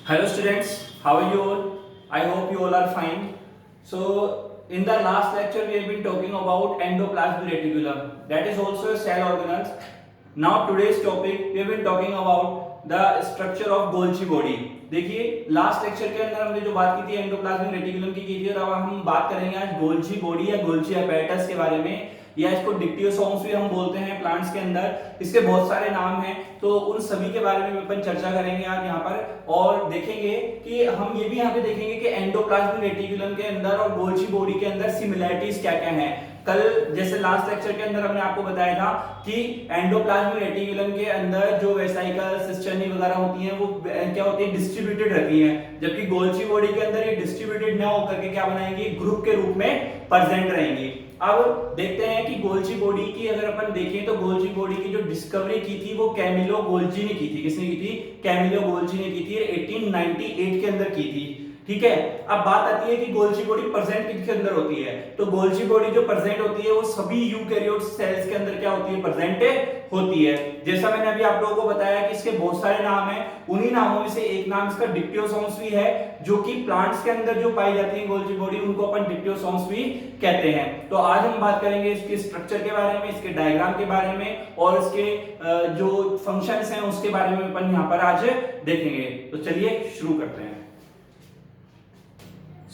Hello students, how are you all? I hope you all are fine. So in the last lecture we have been talking about endoplasmic reticulum, that is also a cell organelle. Now today's topic we have been talking about the structure of Golgi body. देखिए last lecture के अंदर हमने जो बात की थी endoplasmic reticulum की थी, और अब हम बात करेंगे आज गोल्जी बॉडी या गोल्जी अपैरेटस के बारे में, या इसको डिक्टियोसोम्स भी हम बोलते हैं प्लांट्स के अंदर। इसके बहुत सारे नाम हैं, तो उन सभी के बारे में अपन चर्चा करेंगे आज यहाँ पर, और देखेंगे कि हम ये भी यहाँ पे देखेंगे कि एंडोप्लाज्मिक रेटिकुलम के अंदर और गोल्जी बॉडी के अंदर सिमिलैरिटीज क्या क्या हैं। कल जैसे लास्ट लेक्चर के अंदर हमने आपको बताया था कि एंडोप्लाज्मिक रेटिकुलम के अंदर जो वेसाइकल सिस्टर्नी वगैरह होती हैं वो क्या होती है, डिस्ट्रीब्यूटेड रहती हैं, जबकि गोल्जी बॉडी के अंदर ये डिस्ट्रीब्यूटेड ना होकर के क्या बनाएंगे, ग्रुप के रूप में प्रेजेंट रहेंगी। अब देखते हैं कि गोल्जी बॉडी की अगर अपन देखें तो गोल्जी बॉडी की जो डिस्कवरी की थी वो कैमिलो गोल्जी ने की थी। किसने की थी? कैमिलो गोल्जी ने की थी, 1898 के अंदर की थी। ठीक है, अब बात आती है कि गोल्जी बॉडी प्रेजेंट किसके अंदर होती है। तो गोल्जी बॉडी जो प्रेजेंट होती है वो सभी यूकैरियोट सेल्स के अंदर क्या होती है, प्रेजेंट होती है। जैसा मैंने अभी आप लोगों को बताया कि इसके बहुत सारे नाम हैं, उन्हीं नामों में से एक नाम इसका डिक्टियोसोम्स भी है, जो कि प्लांट्स के अंदर जो पाई जाती है गोल्जी बॉडी, उनको अपन डिक्टियोसोम्स भी कहते हैं। तो आज हम बात करेंगे इसके स्ट्रक्चर के बारे में, इसके डायग्राम के बारे में, और इसके जो फंक्शंस हैं उसके बारे में अपन यहाँ पर आज देखेंगे। तो चलिए शुरू करते हैं।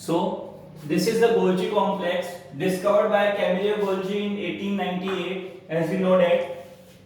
So this is the Golgi complex discovered by Camillo Golgi in 1898, as we know that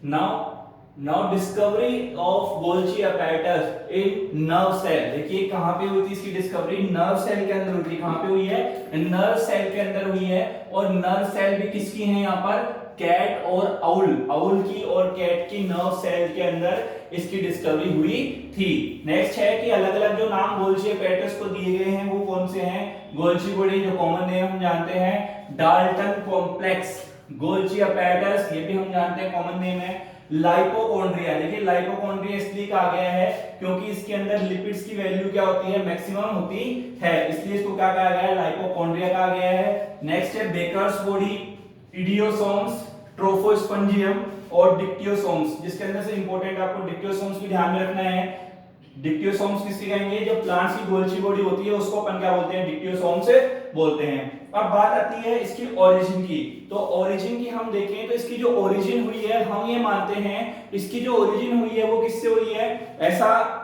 now discovery of Golgi apparatus in nerve cell। देखिए कहाँ पे हुई थी इसकी डिस्कवरी, नर्व सेल के अंदर हुई थी। कहाँ पे हुई है? नर्व सेल के अंदर हुई है, और नर्व सेल भी किसकी है यहाँ पर, कैट और आउल की और कैट की नर्व सेल के अंदर इसकी डिस्कवरी हुई थी। नेक्स्ट है कि अलग अलग जो नाम गोल्जी अपैरेटस को दिए गए हैं वो कौन से हैं। गोल्जी बॉडी जो कॉमन नेम हम जानते हैं डाल्टन कॉम्प्लेक्स गोल्जी अपैरेटस, ये भी हम जानते हैं कॉमन नेम है। लाइपोकॉन्ड्रिया, देखिए लाइपोकॉन्ड्रिया इसलिए कहा गया है क्योंकि इसके अंदर लिपिड्स की वैल्यू क्या होती है, मैक्सिमम होती है, इसलिए इसको क्या कहा गया है, लाइपोकॉन्ड्रिया कहा गया है। नेक्स्ट है बेकर्स बॉडी, इडियोसोम्स, ट्रोफोस्पंजियम और डिक्टियोसोम्स, जिसके अंदर से इंपॉर्टेंट आपको डिक्टियोसोम्स भी ध्यान में रखना है। डिक्टियोसोम्स किससे कहेंगे, जो प्लांट्स की गोल्जी बॉडी होती है उसको अपन क्या बोलते हैं, डिक्टियोसोम्स बोलते हैं। अब बात आती है इसकी ओरिजिन की, तो ओरिजिन की हम देखें तो इसकी जो ओरिजिन हुई है, हम ये मानते हैं इसकी जो ओरिजिन हुई है वो किससे हुई है। ऐसा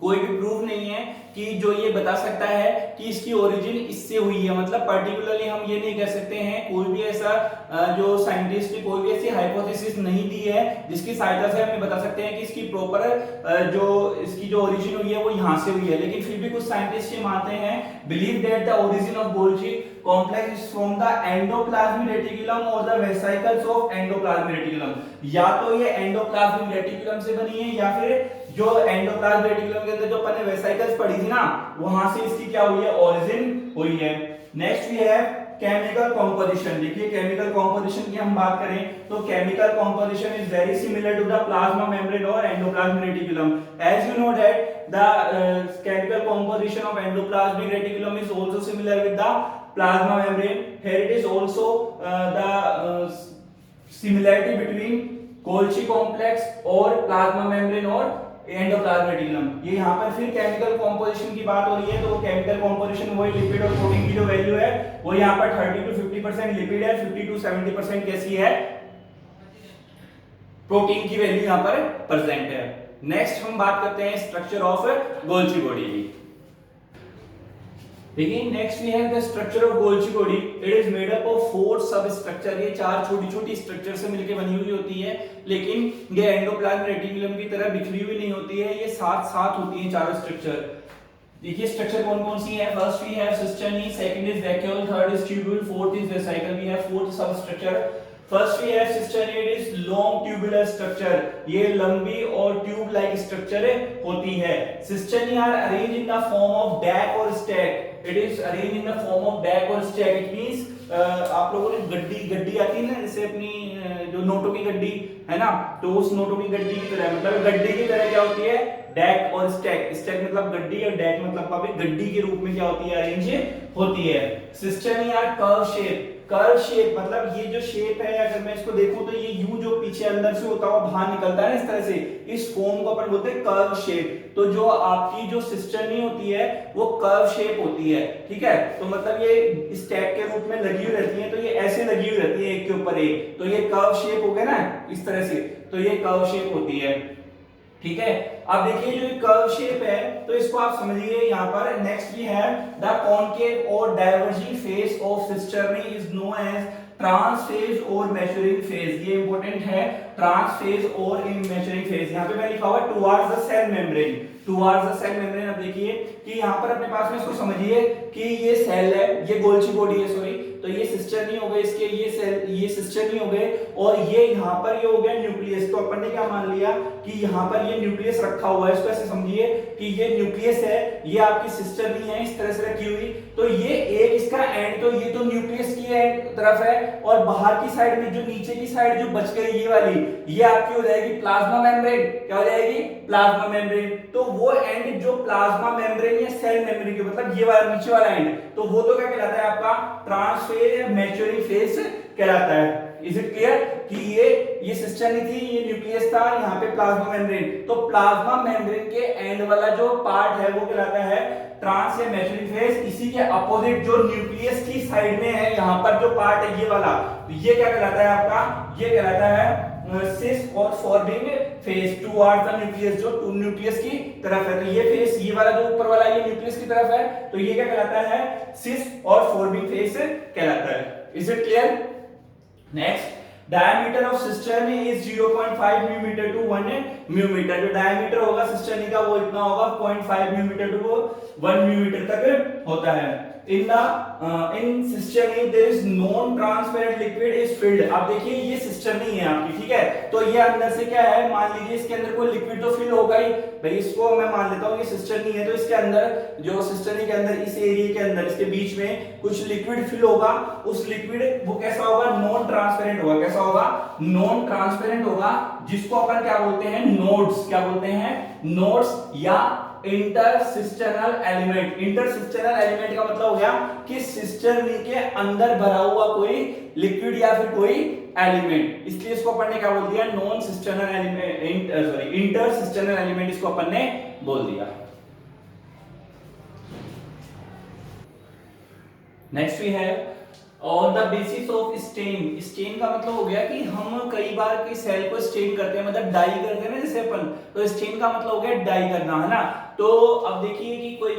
कोई भी प्रूफ नहीं है कि जो ये बता सकता है कि इसकी ओरिजिन इससे हुई है, मतलब पर्टिकुलरली हम ये नहीं कह सकते हैं, कोई भी ऐसा जो साइंटिस्ट ने कोई भी ऐसी हाइपोथेसिस नहीं दी है जिसकी सहायता से हम ये बता सकते हैं कि इसकी प्रॉपर जो इसकी जो ओरिजिन हुई है वो यहाँ से हुई है। लेकिन फिर भी कुछ साइंटिस्ट ये मानते हैं, believe that the origin of Golgi complex is from the endoplasmic reticulum और the vesicles of endoplasmic reticulum. या तो ये एंडोप्लाज्मिक रेटिकुलम से बनी है, या फिर जो एंडोप्लाज्मिक रेटिकुलम के अंदर जो अपन ने वेसिकल्स पढ़ी थी ना, वहां से इसकी क्या हुई है, ओरिजिन हुई है। Next we have chemical composition. देखिए केमिकल कॉम्पोजिशन की हम बात करें तो chemical composition is very similar to the plasma membrane और endoplasmic reticulum. As you know that the chemical composition of endoplasmic reticulum is also similar with the plasma membrane. Here it is also the similarity between Golgi complex और plasma membrane और endoplasmic reticulum. ये यहाँ पर फिर chemical composition की बात हो रही है, तो वो केमिकल कॉम्पोजिशन वही लिपिड और प्रोटीन की जो वैल्यू है वो यहाँ पर 30 to 50% लिपिड है, 50 to 70% कैसी है, प्रोटीन की वैल्यू यहाँ पर प्रेजेंट है। नेक्स्ट हम बात करते हैं स्ट्रक्चर ऑफ गोल्जी बॉडी की। देखिए next we have the structure of Golgi body. It is made up of 4 sub structure. ये 4 छोटी छोटी स्ट्रक्चर से मिलकर बनी हुई होती है, लेकिन ये एंडोप्लाज्मिक रेटिकुलम की तरह बिखरी हुई नहीं होती है, ये साथ साथ होती है चारों स्ट्रक्चर। देखिए स्ट्रक्चर कौन कौन सी है। First we have cisternae, second is vacuole, third is tubule, fourth is vesicle. We have 4 sub structure. First we have cisternae, it is long tubular structure. ये लंबी और ट्यूब लाइक स्ट्रक्चर होती है। Cisternae are arrange in the form of deck और stack. It is arrange in the form of deck और stack. It means आप लोगों ने गड्डी आती है ना, जैसे अपनी जो नोटों की गड्डी है ना, तो उस नोटों की गड्डी की तरह, मतलब गड्डी की तरह क्या होती है, डैक और स्टैक। स्टैक मतलब गड्डी और डैक मतलब गड्डी के रूप में क्या होती है, अरेंज होती है। Cisternae are curve shape. Curve shape मतलब ये जो शेप है अगर मैं इसको देखूं तो ये यू जो पीछे अंदर से होता हुआ बाहर निकलता है ना इस तरह से, इस फॉर्म को अपन बोलते हैं कर्व शेप। तो जो आपकी जो सिस्टर्नी होती है वो कर्व शेप होती है, ठीक है। तो मतलब ये इस टैग के रूप में लगी हुई रहती है, तो ये ऐसे लगी हुई रहती है एक के ऊपर एक, तो ये कर्व शेप हो गया ना इस तरह से, तो ये कर्व शेप होती है, ठीक है। अब देखिए जो कर्व शेप है तो इसको आप समझिए यहाँ पर। Next we have the concave और diverging face of cisternae is known as trans face और मैच्योरिंग फेज। ये इंपॉर्टेंट है, ट्रांस फेज और मैच्योरिंग फेज। यहाँ पे मैं लिखा हुआ towards the cell membrane, towards the cell membrane. अब देखिए कि यहाँ पर अपने पास में इसको समझिए कि ये सेल है, ये गोल्ची बॉडी है सॉरी, तो ये सिस्टर्नी हो गए इसके, ये सेल ये सिस्टर्नी हो गए, और ये यहाँ पर ये हो गया न्यूक्लियस। तो अपन ने क्या मान लिया कि यहाँ पर ये न्यूक्लियस रखा हुआ है, इसको ऐसे समझिए कि ये न्यूक्लियस है, ये आपकी सिस्टर्नी है इस तरह से रखी हुई। तो ये एक इसका एंड, तो ये तो न्यूक्लियस की एंड तरफ है, और बाहर की साइड में जो नीचे की साइड जो बच गई ये वाली, ये आपकी हो जाएगी प्लाज्मा मेम्ब्रेन। क्या हो जाएगी? Plasma membrane. तो वो एंड जो प्लाज्मा मेम्ब्रेन या सेल मेम्ब्रेन के मतलब ये वाला नीचे वाला एंड, तो वो तो क्या कहलाता है आपका ट्रांस फेज या मैच्योरिंग फेज कहलाता है। इज इट क्लियर कि ये सिस्टर्नी थी, ये न्यूक्लियस था, यहाँ पे प्लाज्मा मेम्ब्रेन। तो प्लाज्मा मेम्ब्रेन के एंड वाला जो पार्ट है वो कहलाता है ट्रांस या मैच्योरिंग फेज। इसी के अपोजिट जो न्यूक्लियस की साइड में है यहाँ पर जो पार्ट है ये वाला, तो ये क्या कहलाता है आपका? ये कहलाता है सिस और forming phase towards the nucleus, जो न्यूक्लियस की तरफ है। तो ये फेज, ये वाला जो ऊपर वाला ये न्यूक्लियस की तरफ है, तो ये क्या कहलाता है? सिस और फॉर्मिंग फेज कहलाता है। Is it clear? Next, diameter of cisterni is 0.5 mm to 1 mm। जो diameter होगा cisterni का वो इतना होगा 0.5 mm to 1 mm तक होता है। in cisterni there is non-transparent liquid is filled। अब देखिए ये cisterni है आपकी, ठीक है। तो ये अंदर से क्या है, मान लीजिए इसके अंदर कोई लिक्विड तो फिल होगा ही भाई, इसको मैं मान लेता हूँ ये सिस्टर्नी है, तो इसके अंदर जो सिस्टर्नी के अंदर इस एरिया के अंदर इसके बीच में कुछ लिक्विड फिल होगा। उस लिक्विड वो कैसा होगा? नॉन ट्रांसपेरेंट होगा। कैसा होगा? नॉन ट्रांसपेरेंट होगा, जिसको अपन क्या बोलते हैं? नोड्स। क्या बोलते हैं? नोड्स या इंटरसिस्टर्नल एलिमेंट। इंटरसिस्टर्नल एलिमेंट का मतलब हो गया कि सिस्टर्नी के अंदर भरा हुआ कोई लिक्विड या फिर कोई एलिमेंट, इसलिए इसको अपन ने क्या बोल दिया? Non cisternal element, sorry intercisternal element इसको अपन ने बोल दिया। नेक्स्ट वी है on the basis of stain. Stain का मतलब हो गया कि हम कई बार किसी सेल को स्टेन करते हैं, मतलब डाई करते हैं ना जैसे अपन, तो स्टेन का मतलब हो गया डाई करना, है ना। तो अब देखिए कि कोई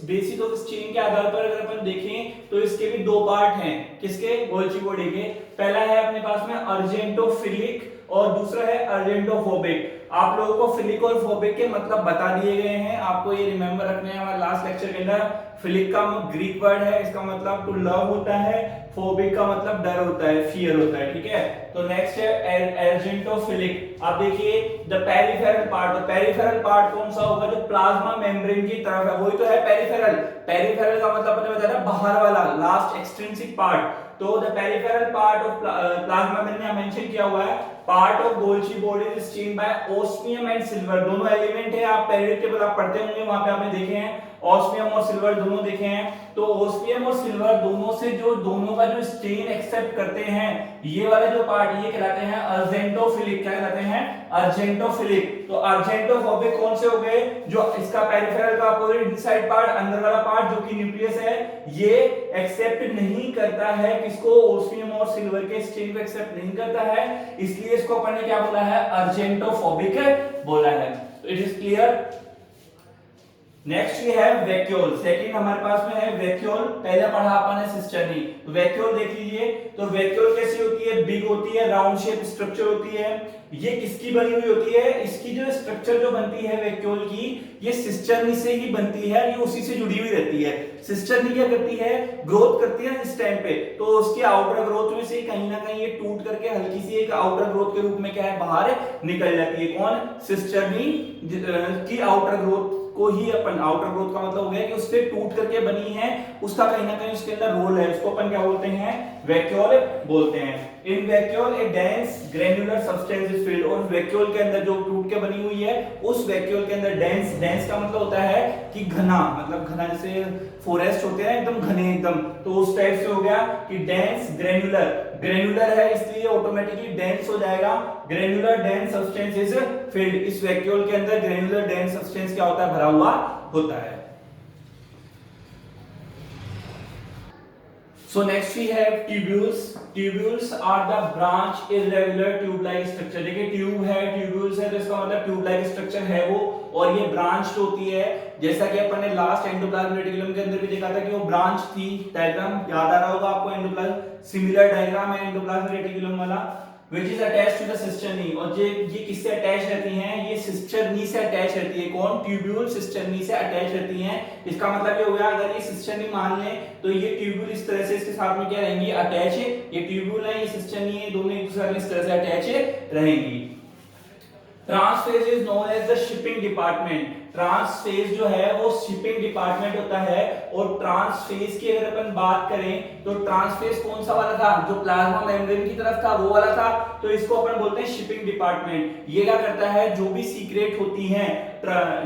बेसिस ऑफ स्टेन के आधार पर अगर अपन देखें तो इसके भी दो पार्ट हैं। किसके? गोल्ची बॉडी के। पहला है अपने पास में अर्जेंटोफिलिक और दूसरा है अर्जेंटोफोबिक। आप लोगों को फिलिक और फोबिक के मतलब बता दिए गए हैं, आपको ये रिमेंबर रखने हैं हमारे लास्ट लेक्चर के अंदर। फिलिक का ग्रीक वर्ड है, इसका मतलब टू लव होता है, फोबिक का मतलब डर होता है, फियर होता है, ठीक है। तो नेक्स्ट है अर्जेंटोफिलिक। आप देखिए the peripheral part, peripheral part कौन सा होगा? जो प्लाज्मा मेम्ब्रेन की तरफ है वही तो है पेरिफेरल। पेरिफेरल का मतलब आपने बताया बाहर वाला, लास्ट एक्सट्रिंसिक पार्ट। तो the peripheral part of plasma मैंने मेंशन किया हुआ है। Part of Golgi body is stained by osmium and silver. दोनों एलिमेंट है, आप पेरियोडिक टेबल आप पढ़ते होंगे, वहां पे आपने देखे हैं ऑस्मियम और सिल्वर दोनों देखे हैं। तो ऑस्मियम और सिल्वर दोनों से जो दोनों का जो स्टेन एक्सेप्ट करते हैं, ये वाला जो पार्ट ये कहलाते हैं अर्जेंटोफिलिक। क्या कहलाते हैं? अर्जेंटोफिलिक। तो अर्जेंटोफोबिक कौन से हो गए? जो इसका पेरिफेरल का अपोजिट इनसाइड पार्ट, अंदर वाला पार्ट जो कि न्यूक्लियस है, ये एक्सेप्ट नहीं करता है किसको? ऑस्मियम और सिल्वर के स्टेन को एक्सेप्ट नहीं करता है, इसलिए इसको अपन ने क्या बोला है? अर्जेंटोफोबिक बोला है। तो it is clear. Next we have vacuole. Second हमारे पास में है वैक्यूल। पहले पढ़ा अपन ने सिस्टर्नी। वैक्यूल देख लीजिए। तो वैक्यूल कैसी होती है? बिग होती है, राउंड शेप स्ट्रक्चर होती है। ये किसकी बनी हुई होती है? इसकी जो स्ट्रक्चर जो बनती है वैक्यूल की, ये सिस्टर्नी से ही बनती है, ये उसी से जुड़ी हुई रहती है। सिस्टर्नी क्या करती है? ग्रोथ करती है इस टाइम पे, तो उसकी आउटर ग्रोथ में से कहीं ना कहीं ये टूट करके हल्की सी एक आउटर ग्रोथ के रूप में क्या है? बाहर निकल जाती है। कौन? सिस्टर्नी की आउटर ग्रोथ को ही अपन, आउटर ग्रोथ का मतलब हो गया कि उससे टूट करके बनी है, उसका कहीं ना कहीं उसके अंदर रोल है, उसको अपन क्या बोलते हैं? वैक्यूल बोलते हैं। In vacuole a dense granular substance is filled, और वैक्यूल के अंदर जो टूट के बनी हुई है उस वैक्यूल के अंदर डेंस, डेंस का मतलब होता है कि घना, मतलब घना जैसे फॉरेस्ट होते हैं एकदम घने एकदम, तो उस टाइप से हो गया कि डेंस ग्रेन्युलर, ग्रेन्युलर है इसलिए ऑटोमेटिकली डेंस हो जाएगा, granular dense substance is field. इस वैक्यूल के अंदर ग्रेन्युलर डेंस सब्सटेंस क्या होता है, भरा हुआ होता है। So next we have tubules. Tubules are the branch irregular tube-like structure. देखिए ट्यूब है, ट्यूब्यूल्स है, तो इसका मतलब ट्यूब-like स्ट्रक्चर है वो, और ये ब्रांच होती है, जैसा कि अपन ने लास्ट एंडोप्लाज्मिक रेटिकुलम के अंदर भी देखा था कि वो ब्रांच थी। डायग्राम याद आ रहा होगा आपको, एंडोप्लाज्म सिमिलर डायग्राम है एंडोप्लाज्मिक रेटिकुलम वाला, which is attached to the cisternae, और ये किससे अटैच रहती हैं, ये सिस्टरनी से अटैच रहती है। कौन, ट्यूब्यूल सिस्टरनी से अटैच रहती हैं। इसका मतलब ये हो गया, अगर ये सिस्टरनी मान लें तो ये ट्यूब्यूल इस तरह से इसके साथ में क्या रहेंगी, अटैच है। ये ट्यूब्यूल है, ये सिस्टरनी है, दोनों एक दूसरे में इस तरह से अटैच रहेंगी। Trans face is known as the shipping department. Trans face जो है वो शिपिंग डिपार्टमेंट होता है, और ट्रांसफेज की अगर अपन बात करें तो ट्रांसफेज कौन सा वाला था, जो प्लाज्मा मेम्ब्रेन की तरफ था वो वाला था, तो इसको अपन बोलते हैं शिपिंग डिपार्टमेंट। ये क्या करता है, जो भी सीक्रेट होती हैं,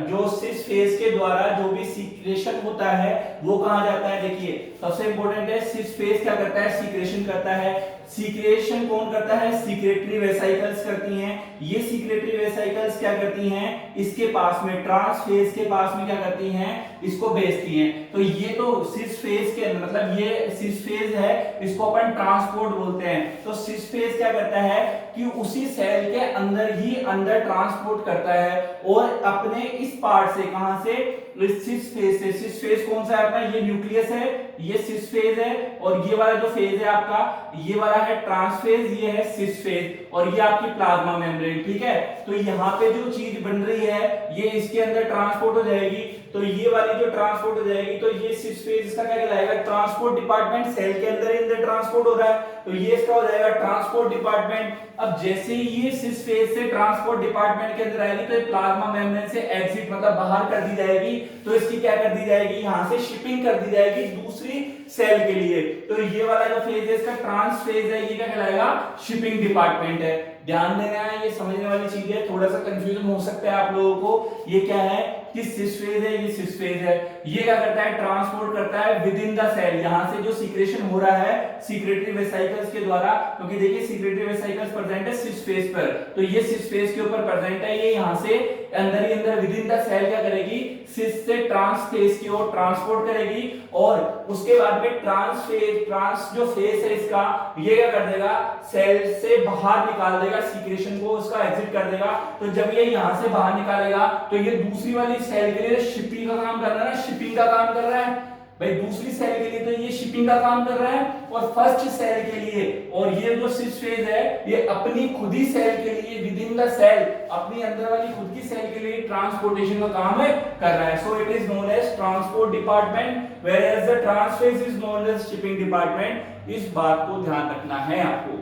जो सिस फेज के द्वारा जो भी सीक्रेशन होता है वो कहां जाता है, देखिए सबसे इंपॉर्टेंट है, सिस फेज क्या करता है, सीक्रेशन करता है। सीक्रेशन कौन करता है, सीक्रेटरी वेसाइकल्स करती हैं। ये सीक्रेटरी वेसाइकल्स क्या करती हैं, इसके पास में ट्रांसफेज के पास में क्या करती हैं, इसको भेजती हैं। तो ये तो सिस फेज के मतलब ये सिस फेज है, इसको अपन ट्रांसपोर्ट बोलते हैं। तो सिस फेज क्या करता है कि उसी सेल के अंदर ही अंदर ट्रांसपोर्ट करता है, और अपने इस पार्ट से, कहां से, इस सिस फेज से। सिस फेज कौन सा है अपना, ये न्यूक्लियस है, ये सिस फेज है, और ये वाला जो फेज है आपका, ये वाला है ट्रांसफेज, ये है सिस फेज, और ये आपकी प्लाज्मा मेम्ब्रेन, ठीक है। तो यहाँ पे जो चीज बन रही है ये इसके अंदर ट्रांसपोर्ट हो जाएगी, तो ये वाली जो ट्रांसपोर्ट हो जाएगी, तो ये सिस फेज इसका क्या कहलाएगा, ट्रांसपोर्ट डिपार्टमेंट। सेल के अंदर ही अंदर ट्रांसपोर्ट हो रहा है, तो ये इसका हो जाएगा ट्रांसपोर्ट डिपार्टमेंट। अब जैसे ही ये सिस फेज से ट्रांसपोर्ट डिपार्टमेंट के अंदर आएगी, तो ये प्लाज्मा मेम्ब्रेन से एग्जिट मतलब बाहर कर दी जाएगी, तो इसकी क्या कर दी जाएगी, यहां से शिपिंग कर दी जाएगी दूसरी सेल के लिए। तो ये वाला जो फेज है इसका ट्रांसफेज है, ये क्या कहलाएगा, शिपिंग डिपार्टमेंट है। ध्यान देना है, ये समझने वाली चीज है, थोड़ा सा कंफ्यूजन हो सकता है आप लोगों को। ये क्या है कि सिस फेज है, ये सिस फेज है, ये क्या करता है, ट्रांसपोर्ट करता है विद इन द सेल। यहां से जो सीक्रेशन हो रहा है सीक्रेटरी वेसाइकल्स के द्वारा, क्योंकि देखिए सीक्रेटरी वेसाइकल्स प्रेजेंट है सिस फेज पर, तो ये सिस फेज के ऊपर प्रेजेंट है, ये यहां से अंदर ही अंदर विद इन द सेल क्या करेगी, सिस से ट्रांसफेज की ओर ट्रांसपोर्ट करेगी, और उसके बाद में ट्रांसफेज, ट्रांस जो फेज है इसका, ये क्या कर देगा, सेल से बाहर निकाल देगा सीक्रेशन को, उसका एग्जिट कर देगा। तो जब ये यहां से बाहर निकालेगा, तो ये दूसरी वाली सेल के लिए शिपिंग का काम कर रहा है ना, शिपिंग का काम कर रहा है भाई, दूसरी सेल के लिए तो ये शिपिंग का काम कर रहा है, और फर्स्ट सेल के लिए, और ये जो सिस फेज है ये अपनी खुद ही सेल के लिए विद इन द सेल, अपनी अंदर वाली खुद की सेल के लिए ट्रांसपोर्टेशन का काम है कर रहा है। So it is known as transport department, whereas the trans face is known as shipping department. इस बात को ध्यान रखना है आपको।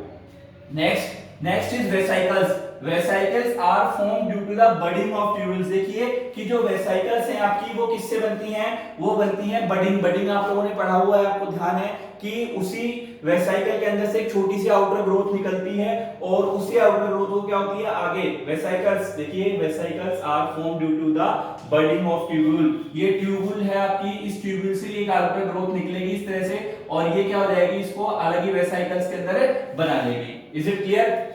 Next is vesicles. Vesicles are form due to the budding of tubules. देखिए कि जो वेसाइकल्स हैं आपकी वो किससे बनती हैं, वो बनती हैं बडिंग। बडिंग आप लोगों ने पढ़ा हुआ है, आपको ध्यान है कि उसी वेसाइकल के अंदर से एक छोटी सी आउटर ग्रोथ निकलती है, और उसी आउटर ग्रोथ को क्या होती है आगे वेसाइकल्स। देखिए vesicles are form due to the budding of tubule. ये ट्यूब्यूल है आपकी, इस ट्यूब्यूल से एक आउटर ग्रोथ निकलेगी इस तरह से, और ये क्या हो जाएगी, इसको अलग ही वेसाइकल्स के अंदर बना देगी। Is it clear.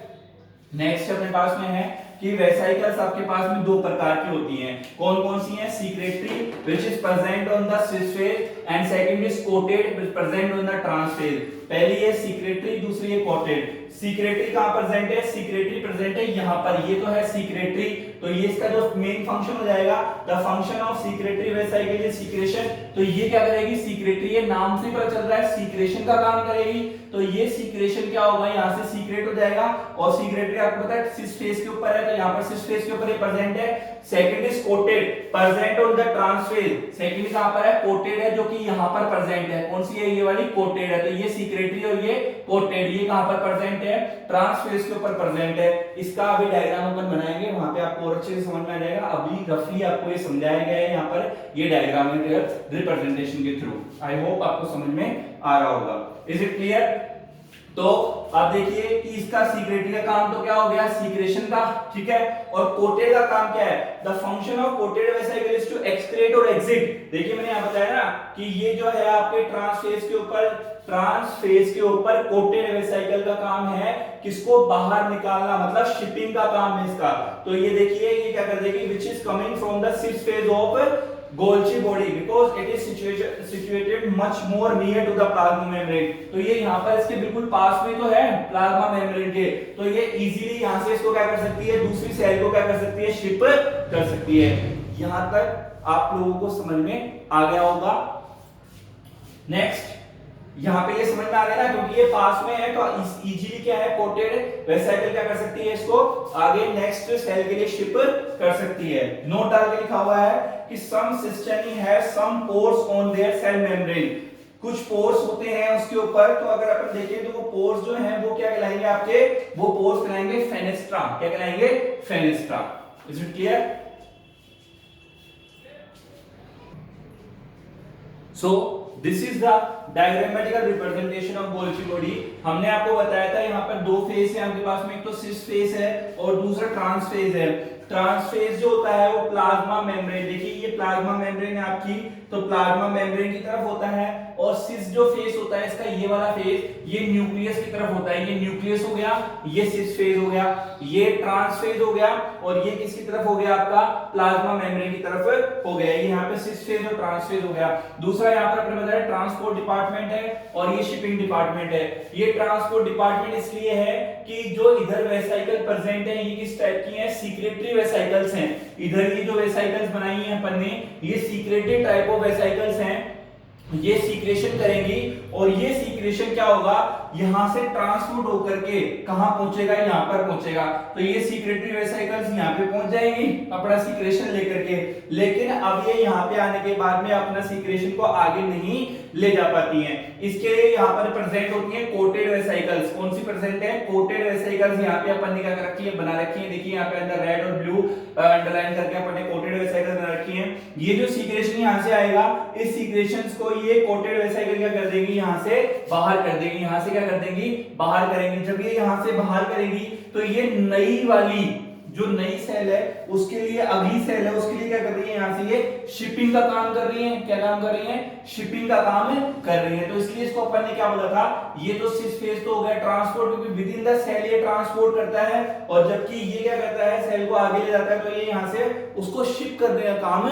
नेक्स्ट अपने पास में है कि वेसाइकल्स आपके पास में दो प्रकार की होती हैं। कौन कौन सी हैं, secretory which is present on the cis face, and second is coated which present on the trans face. पहली है सीक्रेटरी, दूसरी है कोटेड। सीक्रेटरी कहां प्रेजेंट है, सीक्रेटरी प्रेजेंट है यहां पर, ये तो है सीक्रेटरी, तो ये इसका जो मेन फंक्शन हो जाएगा, the function of secretory vesicle is secretion. तो ये क्या करेगी, सीक्रेटरी, ये नाम से पता चल रहा है सीक्रेशन का काम करेगी। तो ये सीक्रेशन क्या होगा, यहां से सीक्रेट हो जाएगा, और सीक्रेटरी आपको पता है सिस फेज के ऊपर है, तो यहां पर सिस फेज के ऊपर ये प्रेजेंट है। Second is coated, present on the trans face. Second कहां पर है, कोटेड है, जो कि यहां पर प्रेजेंट है। कौन सी है, ये वाली कोटेड है। तो ये सीक्रेटरी और ये कोटेड, ये कहां पर प्रेजेंट है, ट्रांस फेज के ऊपर प्रेजेंट है। इसका अभी डायग्राम अपन बनाएंगे, वहां पे आपको और अच्छे से समझ में आ जाएगा। अभी रफली आपको ये समझाया गया है यहाँ पर, ये डायग्राम रिप्रेजेंटेशन के थ्रू। आई होप आपको समझ में आ रहा होगा। Is it clear. तो अब देखिए कि इसका सीक्रेटरी का काम तो क्या हो गया, सीक्रेशन का, ठीक है। और कोटेड का काम क्या है, the function of coated vesicle is to excrete और एग्जिट। देखिए मैंने यहां बताया ना कि ये जो है आपके ट्रांसफेज के ऊपर कोटेड वेसिकल का काम है किसको बाहर निकालना, मतलब शिपिंग का काम है इसका। तो ये देखिए ये क्या कर देगी, which is coming from the six phase of Golgi body because it is situated much more near to the plasma membrane। तो ये यहाँ पर इसके बिल्कुल पास में तो है प्लाज्मा मेम्ब्रेन के, तो ये इजीली यहाँ से इसको क्या कर सकती है, दूसरी सेल को क्या कर सकती है, शिप कर सकती है। यहाँ तक आप लोगों को समझ में आ गया होगा। नेक्स्ट यहाँ पे ये समझ में आ गया ना, क्योंकि ये पास में है तो इजीली क्या है, कोटेड वेसिकल क्या कर सकती है, इसको आगे नेक्स्ट सेल के लिए शिप कर सकती है। नोट डाल के लिखा हुआ है कि some cisternae have some pores on their cell membrane. कुछ पोर्स होते हैं उसके ऊपर, तो अगर अपन देखें तो वो पोर्स जो हैं वो क्या कहलाएंगे आपके, वो पोर्स कहलाएंगे फेनेस्ट्रा। क्या कहलाएंगे, fenestra. Is it clear? So this is the diagrammatical representation of Golgi body. हमने आपको बताया था यहाँ पर दो फेज है आपके पास में, एक तो सिस फेज है और दूसरा ट्रांस फेज है। ट्रांस फेज जो होता है वो प्लाज्मा मेम्ब्रेन, देखिए ये प्लाज्मा मेम्ब्रेन है आपकी, तो प्लाज्मा मेम्ब्रेन की तरफ होता है। और सिस जो फेज होता है इसका, ये वाला फेज ये न्यूक्लियस की तरफ होता है। ये न्यूक्लियस हो गया, ये सिस फेज हो गया, ये ट्रांस फेज हो गया, और ये किसकी तरफ हो गया, आपका प्लाज्मा मेम्ब्रेन की तरफ हो गया। ये यहाँ पे सिस फेज और ट्रांस फेज हो गया। दूसरा यहाँ पर अपने बताया ट्रांसपोर्ट डिपार्टमेंट है और ये शिपिंग डिपार्टमेंट है। ये ट्रांसपोर्ट डिपार्टमेंट इसलिए है कि जो इधर वेसिकल प्रेजेंट है ये किस टाइप की है, सीक्रेटरी वेसिकल्स हैं। इधर ये जो वेसिकल्स बनाई है अपन ने, ये सीक्रेटरी टाइप ऑफ वेसिकल्स हैं। ये सीक्रेशन करेंगी और ये सीक्रेशन क्या होगा, यहां से ट्रांसपोर्ट होकर के कहां पहुंचेगा, यहां पर पहुंचेगा। तो ये सीक्रेटरी वेसिकल्स यहां पे पहुंच जाएंगी अपना सीक्रेशन लेकर के, लेकिन अब ये यहां पे आने के बाद में अपना सीक्रेशन को आगे नहीं ले जा पाती हैं। इसके लिए यहां पर प्रेजेंट होती है कोटेड वेसिकल्स। कौन सी प्रेजेंट है, कोटेड वेसिकल्स। यहां पे अपन ने क्या कर रखी है, बना रखी है, देखिए यहां पे अंदर रेड और ब्लू अंडरलाइन करके अपन ने कोटेड वेसिकल्स बना रखी है। ये जो सीक्रेशन यहां से आएगा, इस सीक्रेशंस को ये कोटेड वेसिकल क्या कर देगी, यहां से बाहर कर देगी। यहां से क्या कर देंगी, बाहर करेंगी। जब ये यहां से बाहर करेगी तो ये नई वाली जो नई सेल है उसके लिए, अगली सेल है उसके लिए क्या कर रही है, यहां से ये शिपिंग का काम कर रही है। क्या काम कर रही है, शिपिंग का काम कर रही है। तो इसलिए इसको अपन ने क्या बोला था, ये तो सिस फेज तो हो गया ट्रांसपोर्ट, क्योंकि विद इन द सेल ये ट्रांसपोर्ट करता है, और जबकि ये क्या करता है, सेल को आगे ले जाता है, तो ये यहां से उसको शिप करने का काम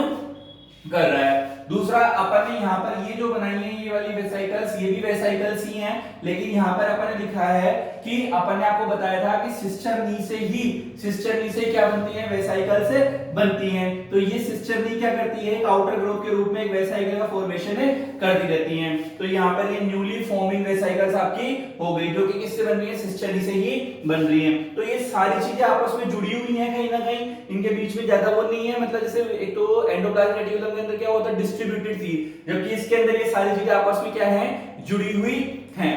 कर रहा है। दूसरा अपन ने यहाँ पर ये जो बनाई है ये वाली वेसिकल्स, ये भी वेसिकल्स ही हैं, लेकिन यहाँ पर अपन ने लिखा है कि अपन ने आपको बताया था कि सिस्टर्नी से क्या बनती है, वेसिकल्स बनती हैं। तो ये सिस्टर्नी क्या करती है, एक आउटर ग्रुप के रूप में एक वेसिकल का फॉर्मेशन करती रहती हैं। तो यहाँ पर ये न्यूली फॉर्मिंग वेसिकल्स आपकी हो गई, जो कि किससे बन रही है, सिस्टर्नी से ही बन रही है। तो ये सारी चीजें आपस में जुड़ी हुई हैं कहीं ना कहीं, इनके बीच में ज्यादा वो नहीं है। मतलब जैसे एक तो एंडोप्लाज्मिक रेटिकुलम के अंदर क्या होता है, डिस्ट्रीब्यूटेड थी, जबकि इसके अंदर ये सारी चीजें आपस में क्या है, जुड़ी हुई हैं।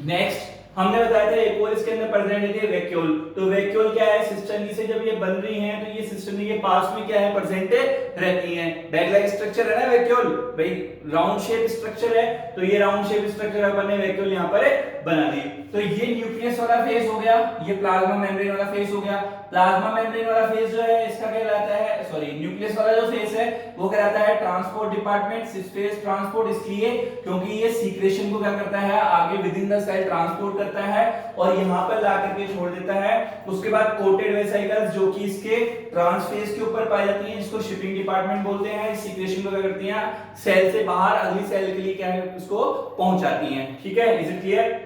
नेक्स्ट हमने बताया था एक और इसके अंदर प्रेजेंट है वैक्यूल। तो वैक्यूल क्या है, सिस्टर्नी से जब ये बन रही हैं तो ये सिस्टर्नी के पास में क्या है, प्रेजेंट रहती हैं। बैग लाइक स्ट्रक्चर है ना वैक्यूल, भाई राउंड शेप स्ट्रक्चर है, तो ये राउंड शेप स्ट्रक्चर अपन ने वैक्यूल यहां पर बना दी। तो ये न्यूक्लियस वाला फेज हो गया, ये प्लाज्मा मेम्ब्रेन वाला फेज हो गया। प्लाज्मा मेम्ब्रेन वाला फेज जो है इसका कहलाता है, सॉरी न्यूक्लियस वाला जो फेज है वो कहलाता है transport department. Cis face transport इसलिए क्योंकि ये सीक्रेशन को क्या करता है, आगे within the cell transport करता है और यहां पर ला करके छोड़ देता है। उसके बाद कोटेड वेसिकल्स जो कि इसके ट्रांस फेज के ऊपर पाई जाती हैं, जिसको शिपिंग डिपार्टमेंट बोलते हैं, सीक्रेशन को क्या करती हैं, सेल से बाहर अगली सेल के लिए क्या है, उसको पहुंचाती हैं। ठीक है, इज इट क्लियर?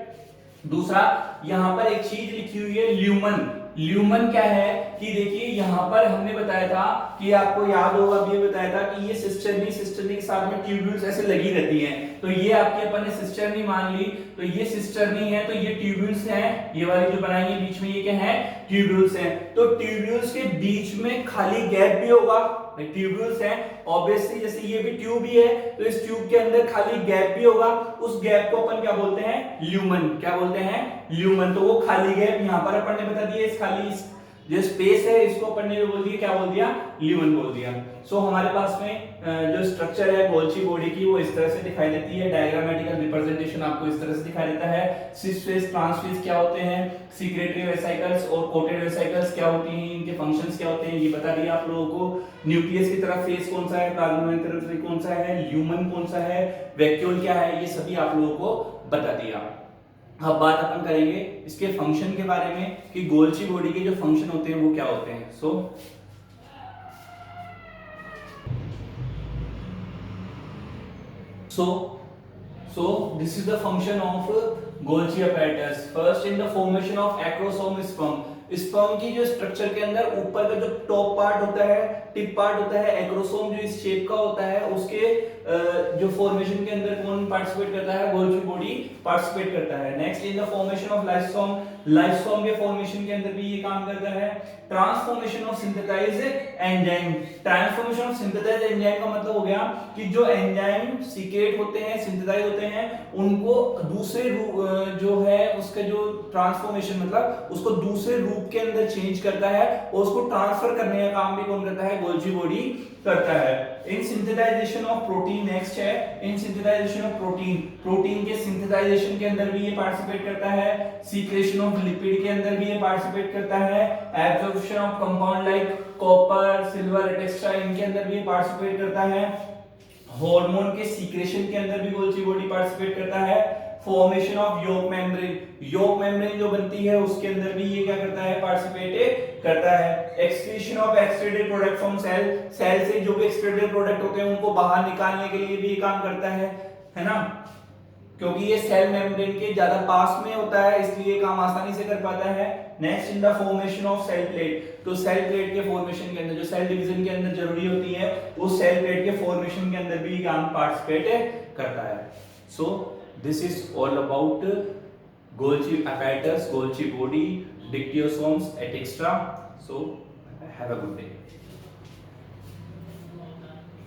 दूसरा यहां पर एक चीज लिखी हुई है ल्यूमन। ल्यूमन क्या है कि देखिए यहां पर हमने बताया था कि आपको याद होगा, अभी बताया था कि ये सिस्टर्नी के साथ में ट्यूब्यूल्स ऐसे लगी रहती हैं। तो ये आपकी अपन ने सिस्टर्नी मान ली, तो ये सिस्टर्नी है, तो ये ट्यूब्यूल्स हैं, ये वाली जो बनाई है बीच में ये क्या है, ट्यूब्यूल्स हैं। तो ट्यूब्यूल्स के बीच में खाली गैप भी होगा, ट्यूब्यूल्स हैं ऑब्वियसली, जैसे ये भी ट्यूब ही है, तो इस ट्यूब के अंदर खाली गैप भी होगा, उस गैप को अपन क्या बोलते हैं, ल्यूमन। क्या बोलते हैं, ल्यूमन। तो वो खाली गैप यहां पर अपन ने बता दिया, इस खाली जो स्पेस है इसको अपन ने बोल दिया, क्या बोल दिया, ल्यूमेन बोल दिया। सो हमारे पास में जो स्ट्रक्चर है गोल्ची बॉडी की वो इस तरह से दिखाई देती है, डायग्रामेटिकल रिप्रेजेंटेशन आपको इस तरह से दिखाई देता है। सिस फेस ट्रांसफेस क्या होते हैं, सीक्रेटरी वेसिकल्स और कोटेड वेसिकल्स क्या होती हैं, इनके फंक्शंस क्या होते हैं ये बता दिया आप लोगों को। न्यूक्लियस की तरफ फेस कौन सा है, प्लाज्मा की तरफ कौन सा है, ल्यूमेन कौन सा है, वैक्यूल क्या है, ये सभी आप लोगों को बता दिया। अब बात अपन करेंगे इसके फंक्शन के बारे में कि गोल्ची बॉडी के जो फंक्शन होते हैं वो क्या होते हैं। So this is the function of Golgi apparatus. First in the formation of acrosome sperm. Sperm की जो स्ट्रक्चर के अंदर ऊपर का जो टॉप पार्ट होता है, टिप पार्ट होता है, एक्रोसोम जो इस शेप का होता है, उसके जो फॉर्मेशन के अंदर कौन पार्टिसिपेट करता है, गोल्गी बॉडी पार्टिसिपेट करता है। Next in the formation of lysosome, lysosome के फॉर्मेशन के अंदर भी ये काम करता है। Transformation of synthesize enzyme, transformation of synthesize enzyme का मतलब हो गया कि जो एंजाइम सीक्रेट होते हैं, सिंथेसाइज होते हैं, उनको दूसरे जो है उसका जो ट्रांसफॉर्मेशन मतलब उसको दूसरे रूप के अंदर चेंज करता है और उसको ट्रांसफर करने का काम भी कौन करता है, गोल्गी बॉडी करता है। इन सिंथेसाइजेशन ऑफ प्रोटीन, नेक्स्ट है इन सिंथेसाइजेशन ऑफ प्रोटीन, प्रोटीन के सिंथेसाइजेशन के अंदर भी ये पार्टिसिपेट करता है। सीक्रेशन ऑफ लिपिड के अंदर भी ये पार्टिसिपेट करता है। Absorption of compound like copper, silver, etcetera, इनके अंदर भी ये पार्टिसिपेट करता है। हार्मोन के सीक्रेशन के अंदर भी गोल्गी बॉडी पार्टिसिपेट करता है। Formation of yolk membrane, yolk membrane जो बनती है उसके अंदर भी ये क्या करता है, पार्टिसिपेट करता है। Excretion of excreted product from cell, cell से जो भी एक्सक्रीटेड प्रोडक्ट होते हैं उनको बाहर निकालने के लिए भी ये काम करता है ना, क्योंकि ये सेल मेम्ब्रेन के ज्यादा पास में होता है इसलिए काम आसानी से कर पाता है। Next in the formation of cell plate, तो सेल प्लेट के फॉर्मेशन के अंदर जो सेल डिवीजन के अंदर जरूरी होती है उस सेल प्लेट के फॉर्मेशन के अंदर भी काम पार्टिसिपेट करता है। सो this is all about Golgi apparatus, Golgi body, dictyosomes, etc. So have a good day.